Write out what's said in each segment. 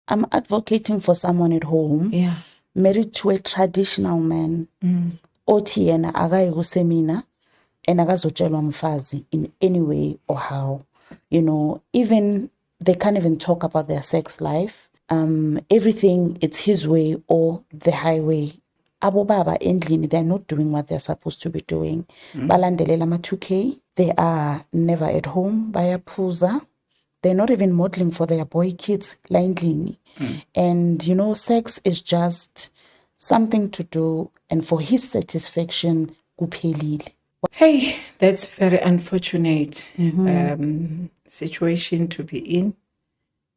I'm advocating for someone at home Yeah. married to a traditional man. Othi yena akayi kusemina and akazotshelwa mfazi in any way or how. You know, even they can't even talk about their sex life. Everything, it's his way or the highway. Abo baba endlini, they're not doing what they're supposed to be doing. Balandelela ma 2K. They are never at home. Bayaphuza. They're not even modeling for their boy kids la endlini. And you know, sex is just something to do and for his satisfaction kuphelile. Hey, that's very unfortunate situation to be in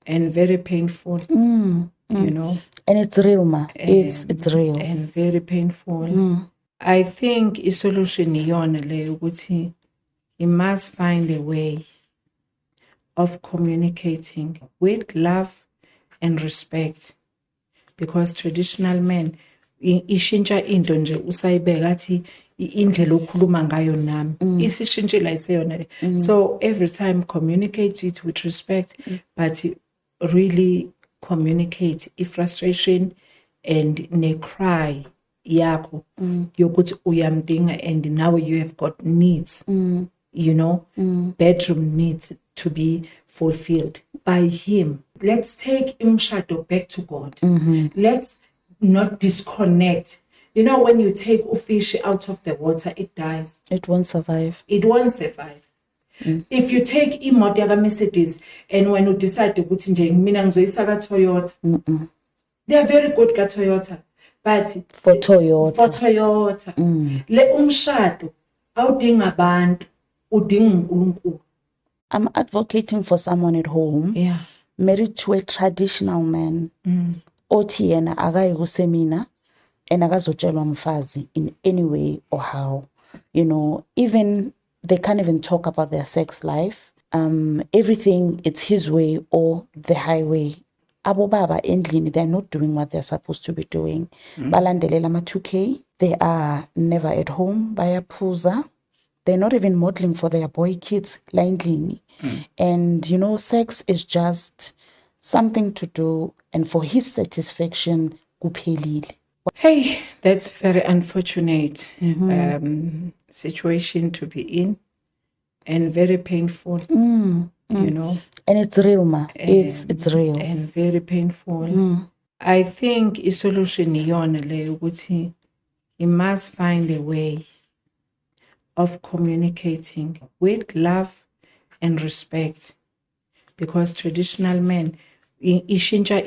and very painful, you know. And it's real, ma. It's real. And very painful. I think a solution iyona le ukuthi he must find a way of communicating with love and respect, because traditional men ishintsha into nje usayibeka athi indlela okhuluma ngayo nami isishintshela iseyona le. So every time communicate it with respect, but really communicate frustration and ne cry yakho yokuthi uyamdinga and now you have got needs, you know, bedroom needs to be fulfilled by him. Let's take umshado back to God. Let's not disconnect. You know, when you take a fish out of the water, it dies. It won't survive. It won't survive. If you take imoto yaka Mercedes and when you decide to put in mina ngizoyisa ka Toyota, they are very good ka Toyota, but for Toyota. Le umshado awudinga abantu, udinga uNkulunkulu. I'm advocating for someone at home married to a traditional man. Othi yena akayi kusemina and akazotshelwa mfazi in any way or how. You know, even they can't even talk about their sex life. Everything, it's his way or the highway. Abo baba endlini, they're not doing what they're supposed to be doing. Balandelela ma 2K. They are never at home. Bayaphuza. They're not even modeling for their boy kids la endlini. And you know, sex is just something to do and for his satisfaction kuphelile. Hey, that's very unfortunate situation to be in and very painful, you know. And it's real, ma. It's real. And very painful. I think a solution iyona le ukuthi he must find a way of communicating with love and respect, because traditional men ishintsha